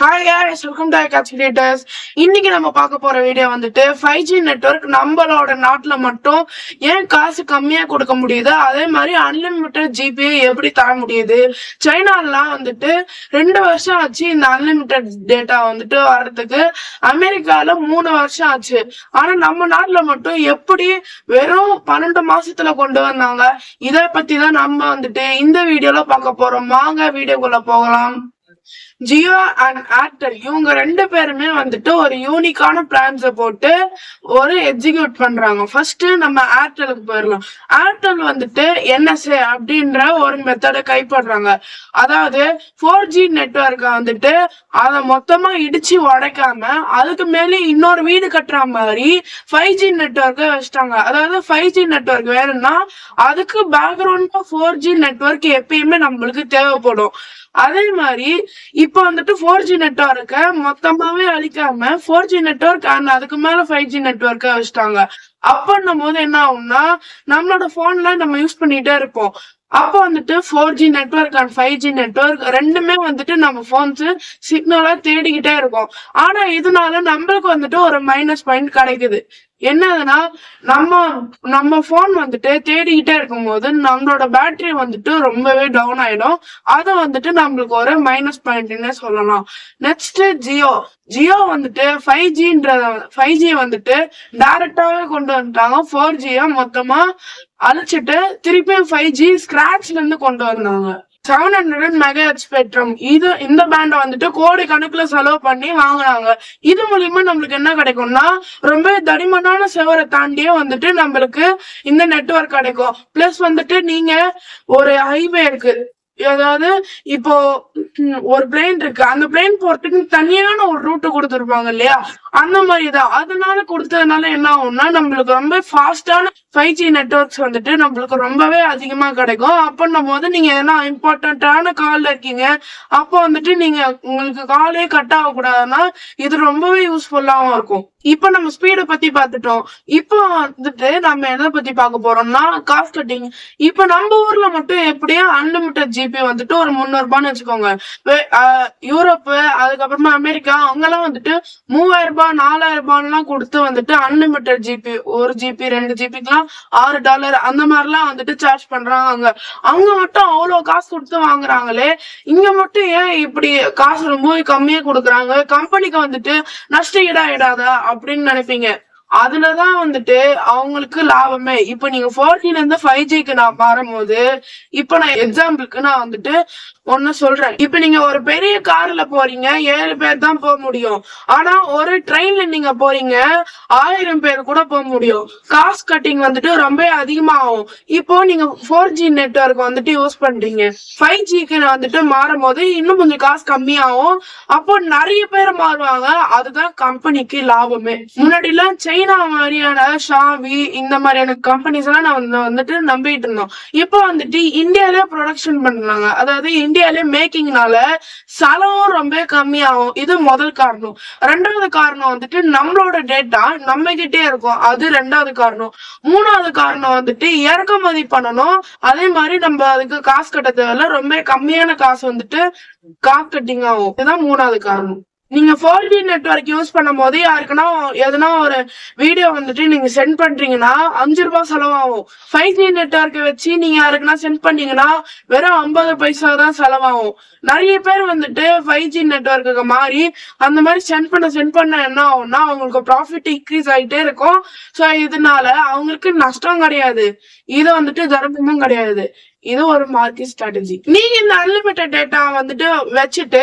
Hi guys, welcome to Catch Creators. இன்னைக்கு நம்ம பார்க்க போற வீடியோ வந்துட்டு 5G நெட்வொர்க் நம்மளோட நாட்டுல மட்டும் ஏன் காசு கம்மியா கொடுக்க முடியுது, அதே மாதிரி அன்லிமிட்டட் ஜிபி எப்படி தர முடியுது. சைனாலாம் வந்துட்டு 2 வருஷம் ஆச்சு இந்த அன்லிமிட்டட் டேட்டா வந்துட்டு வர்றதுக்கு. அமெரிக்கால 3 வருஷம் ஆச்சு. ஆனா நம்ம நாட்டுல மட்டும் எப்படி வெறும் 12 மாசத்துல கொண்டு வந்தாங்க. இத பத்தி தான் நம்ம வந்துட்டு இந்த வீடியோல பார்க்க போறோம். வாங்க வீடியோக்குள்ள போகலாம். ஜியோ அண்ட் ஏர்டெல் இவங்க 2 பேருமே வந்துட்டு ஒரு யூனிக்கான பிளான்ஸ போட்டு ஒரு எக்ஸிக்யூட் பண்றாங்க. ஃபர்ஸ்ட் நம்ம ஏர்டெலுக்கு போயிடலாம். ஏர்டெல் வந்துட்டு NSA அப்படின்ற ஒரு மெத்தடை கைப்படுறாங்க. அதாவது 4G நெட்வொர்க்கை வந்துட்டு அதை மொத்தமா இடிச்சு உடைக்காம அதுக்கு மேலே இன்னொரு வீடு கட்டுற மாதிரி 5G நெட்வொர்க்கை வச்சிட்டாங்க. அதாவது 5G நெட்வொர்க் வேணும்னா அதுக்கு பேக்ரவுண்ட் 4G நெட்வொர்க் எப்பயுமே நம்மளுக்கு தேவைப்படும். அதே மாதிரி இப்ப வந்துட்டு 4G நெட்வொர்க்க மொத்தமாவே அழிக்காம 4G நெட்வொர்க் அண்ட் அதுக்கு மேல 5G நெட்வொர்க்க வச்சுட்டாங்க. அப்படின்னும் போது என்ன ஆகும்னா நம்மளோட போன்ல நம்ம யூஸ் பண்ணிட்டே இருப்போம். அப்ப வந்துட்டு 4G network and 5G network ரெண்டுமே வந்துட்டு நம்ம போன்ஸ் சிக்னலா தேடிக்கிட்டே இருக்கும். ஆனா இதனால நம்மளுக்கு வந்துட்டு ஒரு மைனஸ் பாயிண்ட் கிடைக்குது. என்னதுன்னா நம்ம போன் வந்துட்டு தேடிக்கிட்டே இருக்கும் போது நம்மளோட பேட்டரி வந்துட்டு ரொம்பவே டவுன் ஆயிடும். அது வந்துட்டு நம்மளுக்கு ஒரு மைனஸ் பாயிண்ட்னே சொல்லலாம். நெக்ஸ்ட் ஜியோ வந்துட்டு 5G வந்துட்டு டைரக்டாவே கொண்டு வந்துட்டாங்க. 4G மொத்தமா அழிச்சிட்டு திருப்பியும் 5G ஸ்கிராச்ல இருந்து கொண்டு வந்தாங்க. 700 மெகாஹெர்ட்ஸ் ஸ்பெக்ட்ரம் இந்த பேண்ட வந்துட்டு கோடி கணக்குல செலவு பண்ணி வாங்குறாங்க. இது மூலியமா நம்மளுக்கு என்ன கிடைக்கும்னா ரொம்ப தடிமனான செவரை தாண்டியே வந்துட்டு நம்மளுக்கு இந்த நெட்வொர்க் கிடைக்கும். பிளஸ் வந்துட்டு நீங்க ஒரு ஹைவே இருக்கு, அதாவது இப்போ ஒரு பிளேன் இருக்கு, அந்த பிளேன் போறதுக்கு தனியான ஒரு ரூட் கொடுத்துருப்பாங்க இல்லையா, அந்த மாதிரிதான். அதனால கொடுத்ததுனால என்ன ஆகும்னா நம்மளுக்கு ரொம்ப ஃபாஸ்டான 5G நெட்வொர்க்ஸ் வந்துட்டு நம்மளுக்கு ரொம்பவே அதிகமா கிடைக்கும். அப்படின்னும் போது நீங்க எதனா இம்பார்ட்டன்டான கால்ல இருக்கீங்க, அப்போ வந்துட்டு நீங்க உங்களுக்கு காலே கட் ஆகக்கூடாதுன்னா இது ரொம்பவே யூஸ்ஃபுல்லாவும் இருக்கும். இப்ப நம்ம ஸ்பீடை பத்தி பார்த்துட்டோம். இப்போ வந்துட்டு நம்ம எதை பத்தி பார்க்க போறோம்னா காஸ்ட் கட்டிங். இப்ப நம்ம ஊர்ல மட்டும் எப்படியும் அன்லிமிட்டட் ஜிபி வந்துட்டு ஒரு 300 ரூபான்னு வச்சுக்கோங்க. யூரோப்பு அதுக்கப்புறமா அமெரிக்கா அங்கெல்லாம் வந்துட்டு 3000 ரூபாய் 4000 ரூபாய்லாம் கொடுத்து வந்துட்டு அன்லிமிட்டட் ஜிபி 1 GB 2 GBக்குலாம் $6 அந்த மாதிரிலாம் வந்துட்டு சார்ஜ் பண்றாங்க. அங்க மட்டும் அவ்வளவு காசு கொடுத்து வாங்குறாங்களே, இங்க மட்டும் ஏன் இப்படி காசு ரொம்ப கம்மியா கொடுக்குறாங்க? கம்பெனிக்கு வந்துட்டு நஷ்ட ஈடாயிடாதா அப்படின்னு நினைப்பீங்க. அதுலதான் வந்துட்டு அவங்களுக்கு லாபமே. இப்ப நீங்க 4G இருந்து 5Gக்கு நான் மாறும்போது இப்ப நான் எக்ஸாம்பிளுக்கு நான் வந்துட்டு ஒன்னு சொல்றேன். இப்ப நீங்க ஒரு பெரிய கார்ல போறீங்க, 7 பேர் தான் போக முடியும். ஆனா ஒரு ட்ரெயின்ல நீங்க போறீங்க, 1000 பேர் கூட போக முடியும். காஸ்ட் கட்டிங் வந்துட்டு ரொம்ப அதிகமாகும். இப்போ நீங்க 4G நெட்வொர்க் வந்துட்டு யூஸ் பண்றீங்க, 5Gக்கு வந்துட்டு மாறும் போது இன்னும் கொஞ்சம் காசு கம்மியாகும். அப்போ நிறைய பேர் மாறுவாங்க. அதுதான் கம்பெனிக்கு லாபமே. முன்னாடி எல்லாம் சைனா மாதிரியான ஷாவி இந்த மாதிரியான கம்பெனிஸ் எல்லாம் நான் வந்துட்டு நம்பிட்டு இருந்தோம். இப்போ வந்துட்டு இந்தியாலே ப்ரொடக்ஷன் பண்றாங்க. அதாவது இந்தியாலே மேக்கிங்னால செலவும் ரொம்ப கம்மியாகும். இது முதல் காரணம். 2வது காரணம் வந்துட்டு நம்மளோட டேட்டா நம்ம கிட்டே இருக்கும். அது 2வது காரணம். 3வது காரணம் வந்துட்டு இறக்குமதி பண்ணணும். அதே மாதிரி நம்ம அதுக்கு காசு கட்ட தேவையில்ல, ரொம்ப கம்மியான காசு வந்துட்டு காஸ்ட் கட்டிங் ஆகும். இதுதான் 3வது காரணம். நீங்க 4G நெட்வொர்க் யூஸ் பண்ணும் போது யாருக்குன்னா எதனா ஒரு வீடியோ வந்துட்டு நீங்க சென்ட் பண்றீங்கன்னா 5 ரூபாய் செலவாகும். 5G நெட்வொர்க் வச்சு நீங்க யாருக்குன்னா சென்ட் பண்ணீங்கன்னா வெறும் 50 பைசா தான் செலவாகும். நிறைய பேர் வந்துட்டு 5G நெட்வொர்க்கு மாறி அந்த மாதிரி சென்ட் பண்ண என்ன ஆகும்னா அவங்களுக்கு ப்ராஃபிட் இன்க்ரீஸ் ஆகிட்டே இருக்கும். ஸோ இதனால அவங்களுக்கு நஷ்டம் கிடையாது, இது வந்துட்டு தர்மமும் கிடையாது. இது ஒரு மார்க்கெட் ஸ்ட்ராட்டஜி. நீங்க இந்த அன்லிமிட்டட் டேட்டா வந்துட்டு வச்சுட்டு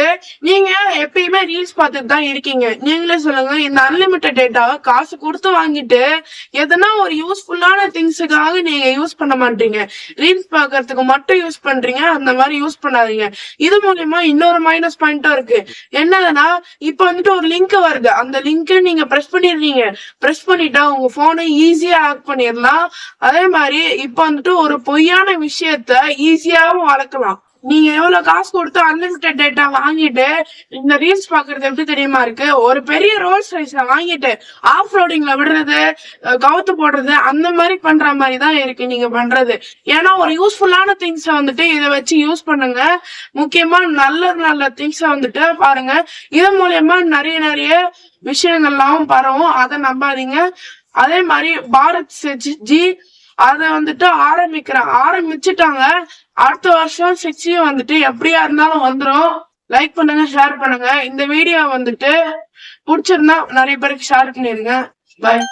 நீங்க எப்பயுமே ரீல்ஸ் பார்த்துட்டு தான் இருக்கீங்க. நீங்களே சொல்லுங்க, இந்த அன்லிமிட்டட் டேட்டாவை காசு கொடுத்து வாங்கிட்டு எதனா ஒரு யூஸ்ஃபுல்லான திங்ஸுக்காக நீங்க யூஸ் பண்ண மாட்டீங்க, ரீல்ஸ் பாக்குறதுக்கு மட்டும் யூஸ் பண்றீங்க. அந்த மாதிரி யூஸ் பண்ணாதீங்க. இது மூலியமா இன்னொரு மைனஸ் பாயிண்டும் இருக்கு. என்னதுன்னா இப்ப வந்துட்டு ஒரு லிங்க் வருது, அந்த லிங்க் நீங்க பிரஸ் பண்ணிடுறீங்க. பிரஸ் பண்ணிட்டா உங்க போனை ஈஸியா ஹேக் பண்ணிடலாம். அதே மாதிரி இப்ப வந்துட்டு ஒரு பொய்யான விஷயத்த ஈஸியாவும் வளர்க்கலாம். நீங்க எவ்வளவு காசு கொடுத்து அன்லிமிட்டெட் டேட்டா வாங்கிட்டு இந்த ரீல்ஸ் பாக்குறது எப்படி தெரியுமா இருக்கு? ஒரு பெரிய ரோல்ஸ் ரைஸ்ல வாங்கிட்டு ஆஃப் ரோடிங்ல விடுறது, கவுத்து போடுறது, அந்த மாதிரி பண்ற மாதிரி தான் இருக்கு நீங்க பண்றது. ஏன்னா ஒரு யூஸ்ஃபுல்லான திங்ஸ் வந்துட்டு இதை வச்சு யூஸ் பண்ணுங்க. முக்கியமா நல்ல நல்ல திங்ஸ் வந்துட்டு பாருங்க. இது மூலியமா நிறைய விஷயங்கள்லாம் பரவும். அதை நம்பாதீங்க. அதே மாதிரி பாரத் ஜி அத வந்துட்டு ஆரம்பிச்சுட்டாங்க. அடுத்த வருஷம் 6G வந்துட்டு எப்படியா இருந்தாலும் வந்துரும். லைக் பண்ணுங்க, ஷேர் பண்ணுங்க. இந்த வீடியோ வந்துட்டு பிடிச்சிருந்தா நிறைய பேருக்கு ஷேர் பண்ணிருங்க. பாய்.